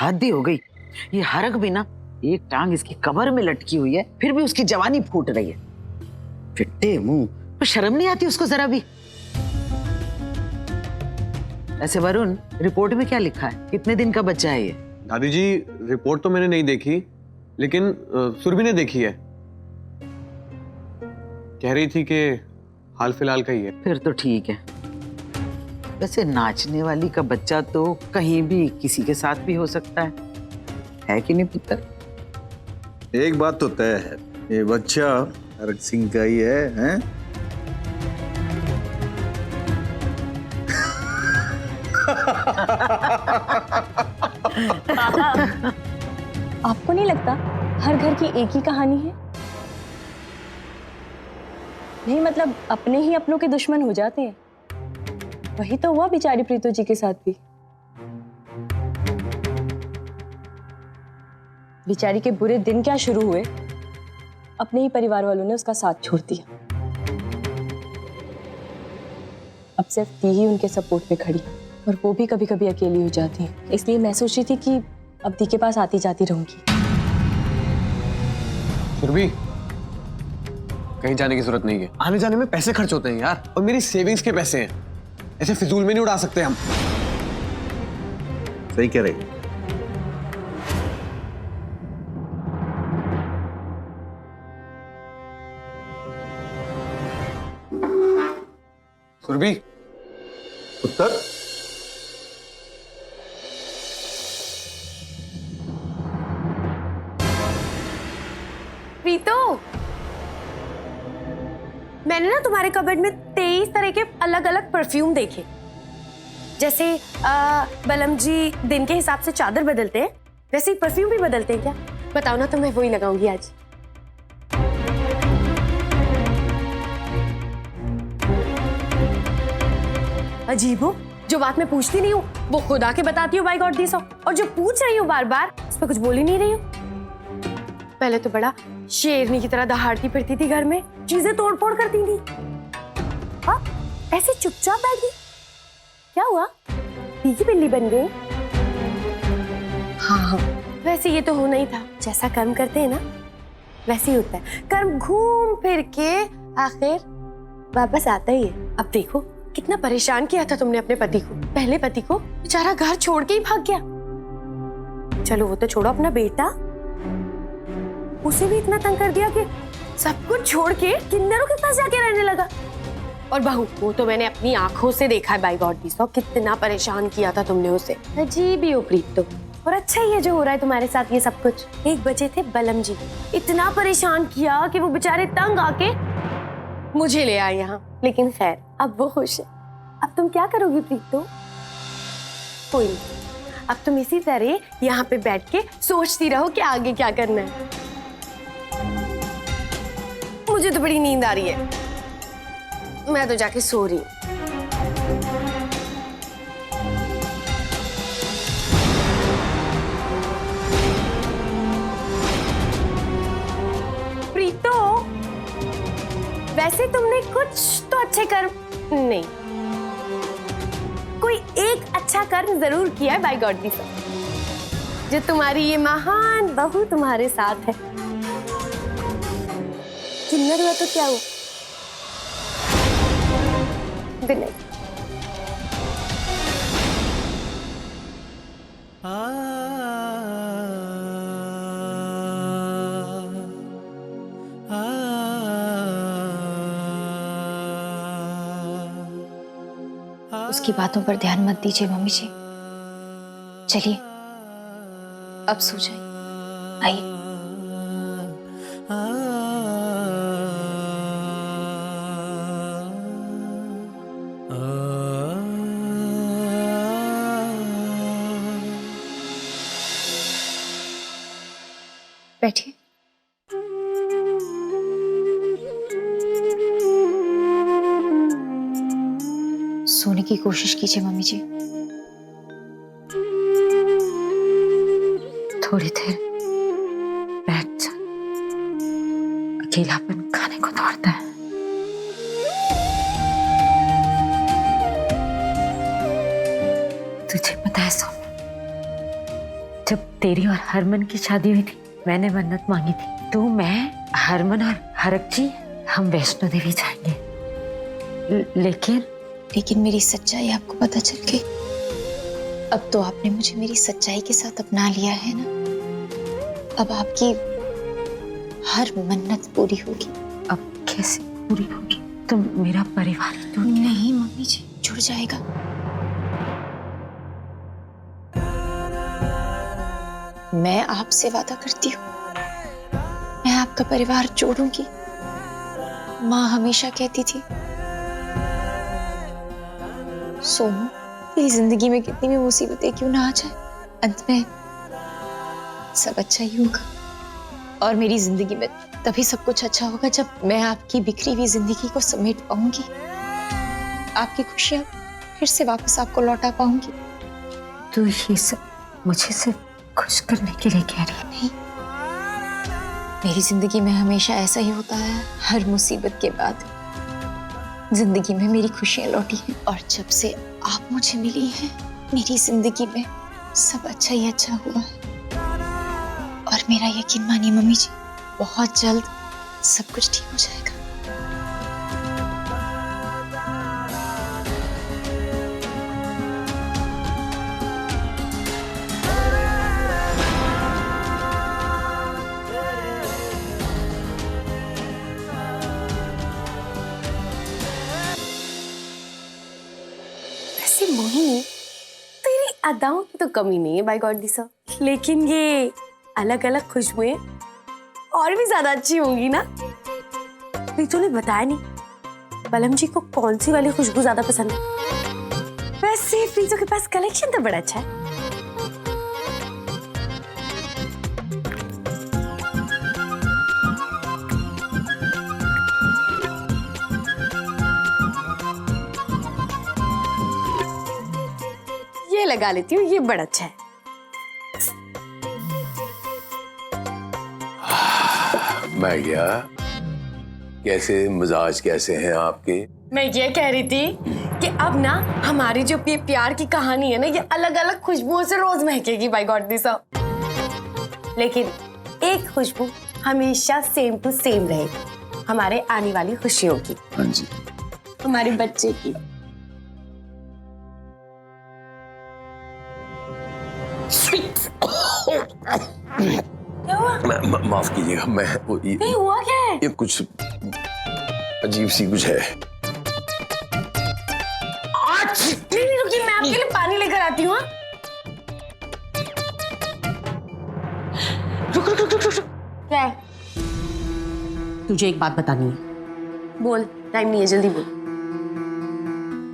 हद ही हो गई। ये हरक भी ना, एक टांग इसकी कमर में लटकी हुई है, फिर भी उसकी जवानी फूट रही है। फिट्टे मुंह, तो शर्म नहीं आती उसको जरा भी। ऐसे वरुण, रिपोर्ट में क्या लिखा है? कितने दिन का बच्चा है ये? दादी जी, रिपोर्ट तो मैंने नहीं देखी, लेकिन सुरभि ने देखी है। कह रही थी कि हाल फिलहाल का ही है। फिर तो ठीक है। वैसे नाचने वाली का बच्चा तो कहीं भी किसी के साथ भी हो सकता है कि नहीं पुत्र? एक बात तो तय है, ये बच्चा हरक सिंह का ही है, हैं? आपको नहीं लगता हर घर की एक ही कहानी है? नहीं मतलब अपने ही अपनों के दुश्मन हो जाते हैं। वही तो हुआ बेचारी प्रीतो जी के साथ भी। बेचारी के बुरे दिन क्या शुरू हुए, अपने ही परिवार वालों ने उसका साथ छोड़ दिया। अब सिर्फ ती ही उनके सपोर्ट में खड़ी, और वो भी कभी कभी अकेली हो जाती है। इसलिए मैं सोच रही थी कि अब दी के पास आती जाती रहूंगी। सुरभि, कहीं जाने की जरूरत नहीं है। आने जाने में पैसे खर्च होते हैं यार, और मेरी सेविंग्स के पैसे हैं, ऐसे फिजूल में नहीं उड़ा सकते हम। सही कह रही। सुरभि, उत्तर प्रीतो, मैंने ना तुम्हारे कबर्ड में 23 तरह के अलग अलग परफ्यूम देखे। जैसे बलम जी दिन के हिसाब से चादर बदलते हैं, वैसे ही परफ्यूम भी बदलते हैं क्या? बताओ ना, तो मैं वही लगाऊंगी आज। अजीब हो, जो बात मैं पूछती नहीं हूँ वो खुद आके बताती हूँ बाय गॉड दी सो, और जो पूछ रही हूँ बार बार उस पर कुछ बोल ही नहीं रही हूँ। पहले तो बड़ा शेरनी की तरह दहाड़ती फिरती थी घर में, चीजें तोड़ फोड़ करती थी। हाँ, ऐसे चुपचाप बैठ गई, क्या हुआ? पीकी बिल्ली बन गई? हाँ, वैसे ये तो होना ही था। जैसा कर्म करते हैं ना वैसे ही होता है। कर्म घूम फिर के आखिर वापस आता ही है। अब देखो कितना परेशान किया था तुमने अपने पति को। पहले पति को बेचारा घर छोड़ के ही भाग गया। चलो वो तो छोड़ो, अपना बेटा, उसे भी इतना तंग कर दिया कि सब कुछ छोड़ के किन्नरों के पास जाके रहने लगा। और बहू, वो तो मैंने अपनी आंखों से देखा है बाय गॉड दी सो, कितना परेशान किया था तुमने उसे। अजीब ही हो प्रीत तो। और अच्छा ही है जो हो रहा है तुम्हारे साथ ये सब कुछ। एक बचे थे बलम जी, इतना परेशान किया कि वो बेचारे तंग आके मुझे ले आए यहाँ। लेकिन खैर अब वो खुश है। अब तुम क्या करोगी प्रीतो? कोई नहीं, अब तुम इसी तरह यहाँ पे बैठ के सोचती रहो कि आगे क्या करना है। मुझे तो बड़ी नींद आ रही है, मैं तो जाके सो रही हूँ। प्रीतो, वैसे तुमने कुछ तो अच्छे कर्म नहीं, कोई एक अच्छा कर्म जरूर किया है बाय गॉड दी सो, जो तुम्हारी ये महान बहू तुम्हारे साथ है। किन्नर हुआ तो क्या हुआ? Good night. उसकी बातों पर ध्यान मत दीजिए मम्मी जी। चलिए अब सो जाइए, आइए। बैठिए। सोने की कोशिश कीजिए मम्मी जी, थोड़ी देर बैठ जा, अकेलापन खाने को दौड़ता है। तुझे पता है सोना, जब तेरी और हरमन की शादी हुई थी मैंने मन्नत मांगी थी, तो मैं, हरमन और हरक जी हम वैष्णो देवी जाएंगे। लेकिन मेरी सच्चाई आपको पता चल गई। अब तो आपने मुझे मेरी सच्चाई के साथ अपना लिया है ना। अब आपकी हर मन्नत पूरी होगी। अब कैसे पूरी होगी? तुम मेरा परिवार ही तो नहीं मम्मी जी, जुड़ जाएगा। मैं आपसे वादा करती हूँ, मैं आपका परिवार जोड़ूंगी। माँ हमेशा कहती थी, सोनू तेरी जिंदगी में कितनी भी मुसीबतें क्यों ना आ जाए, अंत में सब अच्छा ही होगा। और मेरी जिंदगी में तभी सब कुछ अच्छा होगा जब मैं आपकी बिखरी हुई जिंदगी को समेट पाऊंगी, आपकी खुशियां फिर से वापस आपको लौटा पाऊंगी। तू ये सब मुझे सिर्फ खुश करने के लिए कह रही है? नहीं, मेरी जिंदगी में हमेशा ऐसा ही होता है। हर मुसीबत के बाद जिंदगी में मेरी खुशियां लौटी हैं, और जब से आप मुझे मिली हैं मेरी जिंदगी में सब अच्छा ही अच्छा हुआ है। और मेरा यकीन मानिए मम्मी जी, बहुत जल्द सब कुछ ठीक हो जाएगा। वैसे मोहिनी, तेरी अदाओं की तो कमी नहीं है बाय गॉड दिसा, लेकिन ये अलग अलग खुशबुएं और भी ज्यादा अच्छी होंगी ना। प्रीतू ने बताया नहीं बलम जी को कौन सी वाली खुशबू ज्यादा पसंद है। वैसे प्रीतू के पास कलेक्शन तो बड़ा अच्छा है। ये लगा लेती हूँ, ये बड़ा अच्छा है। मैं क्या, कैसे मिजाज कैसे हैं आपके? मैं ये कह रही थी कि अब ना हमारी जो ये प्यार की कहानी है ना, ये अलग अलग खुशबुओं से रोज महकेगी बाय गॉड दिसा, लेकिन एक खुशबू हमेशा सेम टू सेम रहेगी, हमारे आने वाली खुशियों की। हाँ जी, हमारे बच्चे की। क्या हुआ? माफ कीजिएगा, मैं नहीं हुआ क्या है? ये कुछ अजीब सी कुछ है। नहीं रुकिए, मैं आपके लिए पानी लेकर आती हूँ। रुक। क्या है? तुझे एक बात बतानी है। बोल, टाइम नहीं है, जल्दी बोल।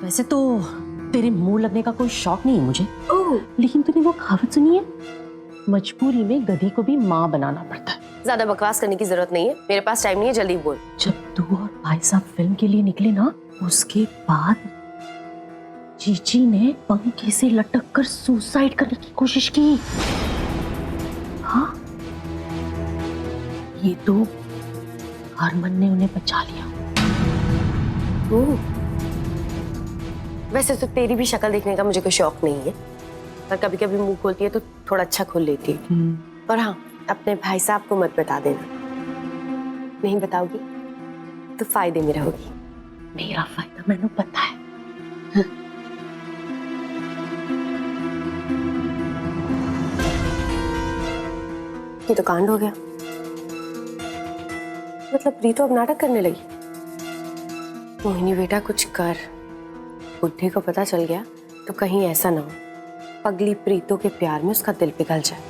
वैसे तो तेरे मुंह लगने का कोई शौक नहीं है मुझे, ओह, लेकिन तूने वो कहावत सुनी है, मजबूरी में गधी को भी माँ बनाना पड़ता है। ज्यादा बकवास करने की जरूरत नहीं है, मेरे पास टाइम नहीं है, जल्दी बोल। जब तू और भाई साहब फिल्म के लिए निकले ना, उसके बाद चीची ने पंखे से लटक कर सुसाइड करने की कोशिश की। हाँ, ये तो हरमन ने उन्हें बचा लिया। ओह, वैसे तो तेरी भी शक्ल देखने का मुझे कोई शौक नहीं है, पर कभी कभी मुंह खोलती है तो थोड़ा अच्छा खोल लेती है। और हाँ, अपने भाई साहब को मत बता देना, नहीं बताओगी तो फायदे में रहोगी। मेरा फायदा मैंने पता है। ये तो कांड हो गया। मतलब प्रीतो अब नाटक करने लगी। मोहिनी बेटा कुछ कर, बुद्धि को पता चल गया तो कहीं ऐसा ना हो पगली प्रीतो के प्यार में उसका दिल पिघल जाए।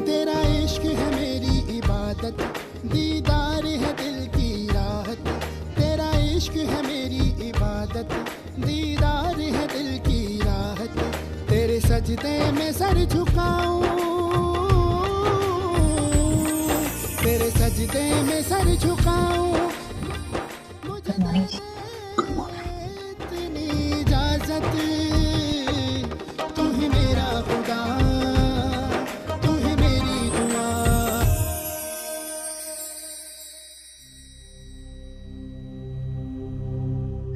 तेरा इश्क है मेरी इबादत, दीदार है दिल की राहत। तेरा इश्क है मेरी इबादत, दीदार है दिल की राहत। तेरे सजदे में सर झुकाऊं, तेरे सजदे में सर झुकाऊं। मुझे इतनी इजाजत, तू ही मेरा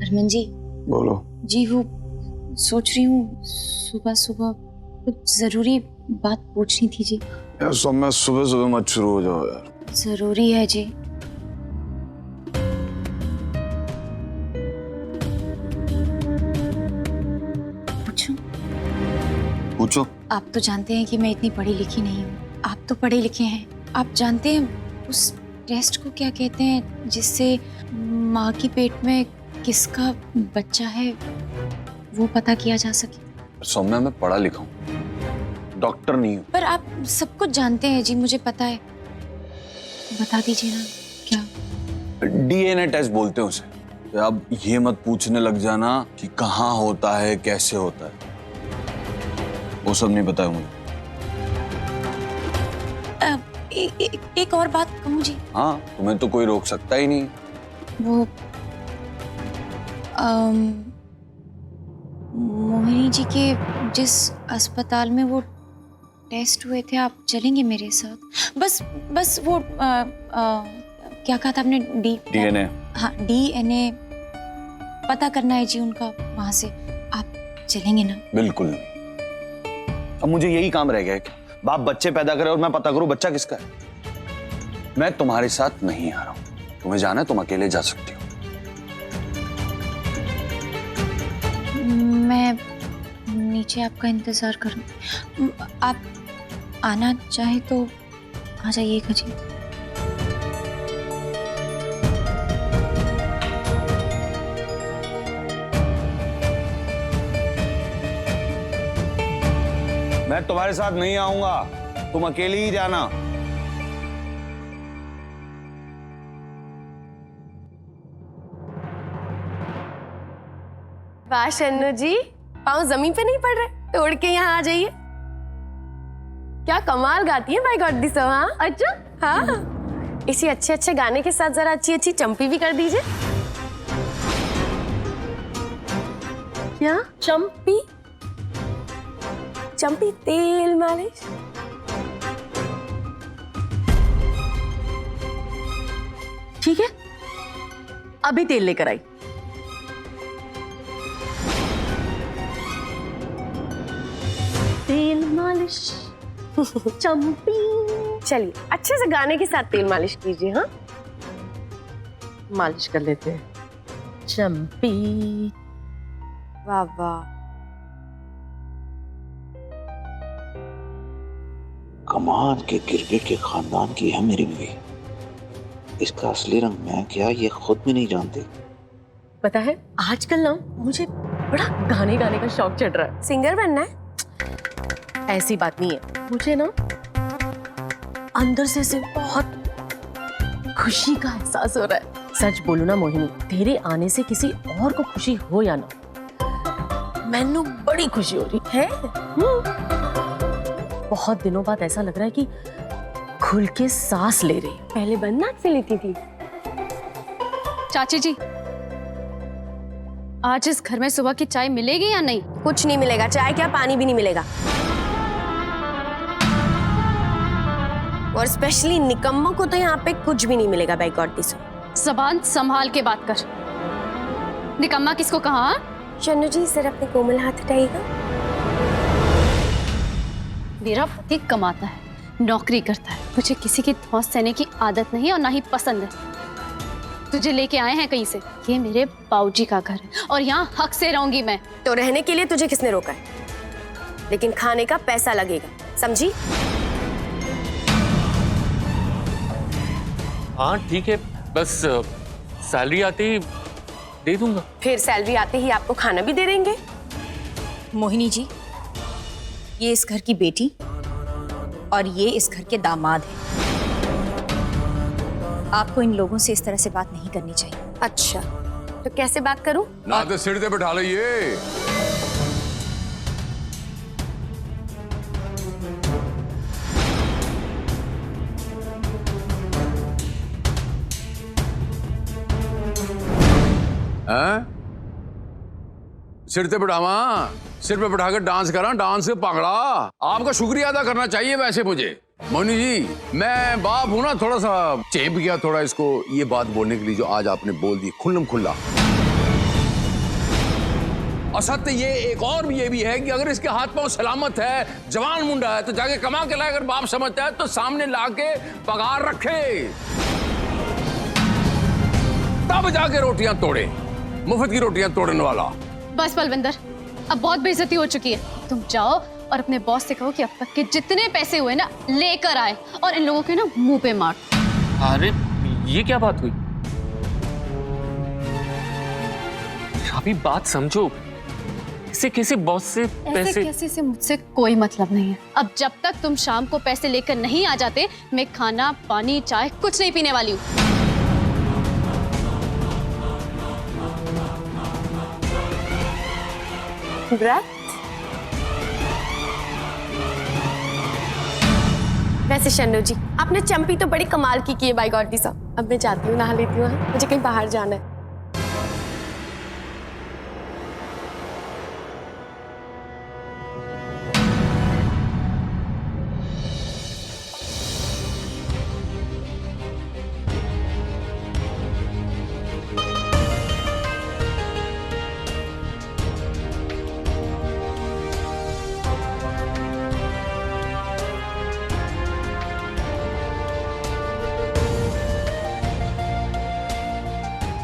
हरमन जी। बोलो। जी वो सोच रही हूँ सुबह सुबह कुछ जरूरी बात पूछनी थी जी। यार सौम्या, सुबह सुबह मत शुरू हो जाओ यार। जरूरी है जी। पूछूं? पूछो। आप तो जानते हैं कि मैं इतनी पढ़ी लिखी नहीं हूँ, आप तो पढ़े लिखे हैं। आप जानते हैं उस टेस्ट को क्या कहते हैं जिससे माँ की पेट में किसका बच्चा है वो पता किया जा सके? सौम्या, मैं पढ़ा लिखा हूँ, डॉक्टर नहीं हूँ। पर आप सब कुछ जानते हैं जी, मुझे पता है। बता दीजिए ना क्या? डीएनए टेस्ट बोलते हैं उसे। अब ये मत पूछने लग जाना कि कहाँ होता है, कैसे होता है, वो सब नहीं पता है मुझे। एक और बात कहूँ जी? हाँ, तुम्हें तो कोई रोक सकता ही नहीं। वो मोहिनी जी के जिस अस्पताल में वो टेस्ट हुए थे, आप चलेंगे मेरे साथ? बस वो क्या कहा था आपने? डीएनए। हाँ, डीएनए पता करना है जी उनका वहां से। आप चलेंगे ना? बिल्कुल नहीं। अब मुझे यही काम रह गया है कि बाप बच्चे पैदा करे और मैं पता करूं बच्चा किसका है। मैं तुम्हारे साथ नहीं आ रहा हूं। तुम्हें जाना है, तुम अकेले जा सकती हो। मैं नीचे आपका इंतजार करूं। आप आना चाहे तो आ जाइएगा जी। मैं तुम्हारे साथ नहीं आऊंगा, तुम अकेली ही जाना। वाह शन्नू जी, पाँव जमीन पे नहीं पड़ रहे, तोड़ के यहाँ आ जाइए। क्या कमाल गाती है भाई गॉड दिस। हाँ अच्छा, हाँ इसी अच्छे अच्छे गाने के साथ जरा अच्छी अच्छी चंपी भी कर दीजिए। क्या चंपी? चंपी तेल मालिश? ठीक है, अभी तेल लेकर आई। तेल मालिश चंपी। चलिए अच्छे से गाने के साथ तेल मालिश कीजिए। हाँ मालिश कर लेते हैं। चंपी। वाह वाह। कमान के गिरगिट के खानदान की है मेरी बीवी। इसका असली रंग मैं क्या ये खुद भी नहीं जानती। पता है आजकल ना मुझे बड़ा गाने गाने का शौक चढ़ रहा है। सिंगर बनना है? ऐसी बात नहीं है, मुझे ना अंदर से बहुत खुशी का एहसास हो रहा है। सच बोलूं ना मोहिनी, तेरे आने से किसी और को खुशी हो या ना, मैनू बड़ी खुशी हो रही है। बहुत दिनों बाद ऐसा लग रहा है कि खुल के सांस ले रही। पहले बंद नाक से लेती थी। चाची जी, आज इस घर में सुबह की चाय मिलेगी या नहीं? कुछ नहीं मिलेगा, चाय क्या पानी भी नहीं मिलेगा। और स्पेशली निकम्मों को तो यहाँ पे कुछ भी नहीं मिलेगा बाय गॉड दिस। ज़बान संभाल के बात कर। निकम्मा किसको कहा? शन्नू जी सर अपने कोमल हाथ हटाइएगा। मेरा पति कमाता है, नौकरी करता है, मुझे किसी की धौंस सहने की आदत नहीं और ना ही पसंद है। तुझे लेके आए हैं कहीं से, ये मेरे बाबूजी का घर है और यहाँ हक से रहूंगी मैं। तो रहने के लिए तुझे किसने रोका है? लेकिन खाने का पैसा लगेगा, समझी? हाँ ठीक है, बस सैलरी आते ही दे दूंगा। फिर सैलरी आते ही आपको खाना भी दे देंगे। मोहिनी जी, ये इस घर की बेटी और ये इस घर के दामाद है। आपको इन लोगों से इस तरह से बात नहीं करनी चाहिए। अच्छा, तो कैसे बात करूं? ना तो सिर पे बैठा लीजिए। सिर पे बैठावा, सिर पे बैठाकर डांस करा, डांस से पकड़ा। आपका शुक्रिया अदा करना चाहिए वैसे मुझे। मोनी जी, मैं बाप हूं ना, थोड़ा सा चेप गया थोड़ा इसको ये बात बोलने के लिए जो आज आपने बोल दी खुल्लम खुल्ला। और सत्य एक और ये भी है कि अगर इसके हाथ पांव सलामत है, जवान मुंडा है, तो जाके कमा के लाए। अगर बाप समझता है तो सामने लाके पगार रखे, तब जाके रोटियां तोड़े। मुफ्त की रोटियां तोड़ने वाला। बस बलविंदर, अब बहुत बेइज्जती हो चुकी है। तुम जाओ और अपने बॉस से कहो कि अब तक के जितने पैसे हुए ना लेकर आए और इन लोगों के ना मुंह पे मार। अरे ये क्या बात हुई? अभी बात समझो। कैसे बॉस से पैसे? कैसे से मुझसे कोई मतलब नहीं है। अब जब तक तुम शाम को पैसे लेकर नहीं आ जाते, मैं खाना पानी चाय कुछ नहीं पीने वाली हूँ। व्रत? वैसे शन्नू जी, आपने चंपी तो बड़ी कमाल की है बाय गॉड दी साहब। अब मैं जाती हूँ, नहा लेती हूँ, मुझे कहीं बाहर जाना है।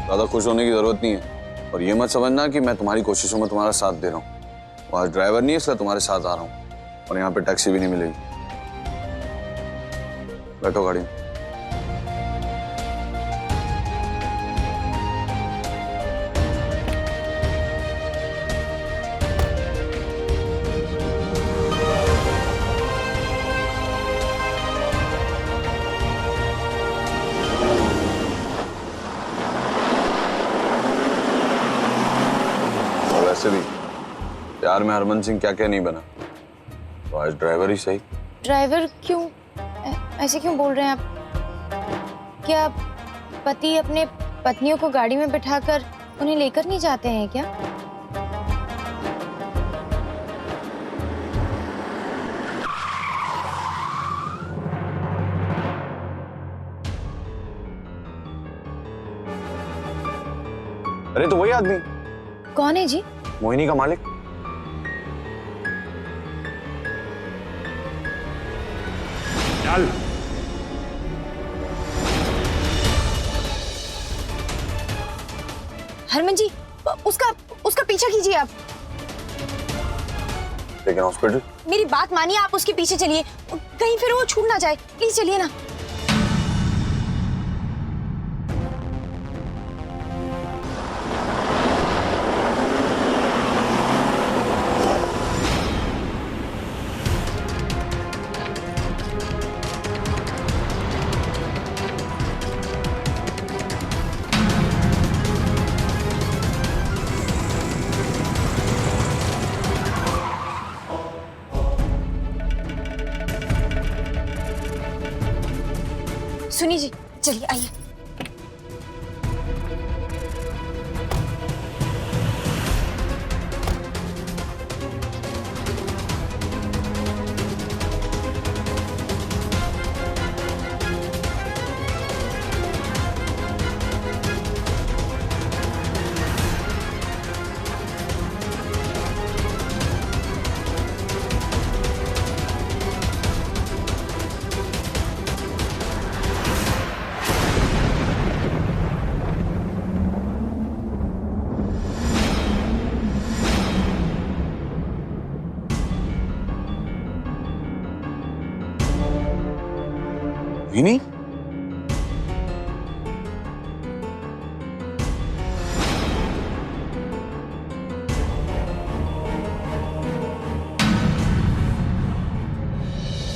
ज्यादा खुश होने की जरूरत नहीं है, और ये मत समझना कि मैं तुम्हारी कोशिशों में तुम्हारा साथ दे रहा हूँ। वो आज ड्राइवर नहीं है, इसलिए तुम्हारे साथ आ रहा हूँ, और यहाँ पे टैक्सी भी नहीं मिलेगी। बैठो गाड़ी में। वैसे भी प्यार में हरमन सिंह क्या क्या नहीं बना, तो आज ड्राइवर ही सही। ड्राइवर क्यों? ऐसे क्यों बोल रहे हैं आप? क्या पति अपने पत्नियों को गाड़ी में बिठाकर उन्हें लेकर नहीं जाते हैं क्या? अरे तो वही आदमी। कौन है जी? मोहिनी का मालिक। चल। हरमन जी, उसका पीछा कीजिए आप। लेकिन हॉस्पिटल? मेरी बात मानिए, आप उसके पीछे चलिए, कहीं फिर वो छूट ना जाए। प्लीज चलिए ना। सुनिए जी, चलिए आइए। मोहिनी?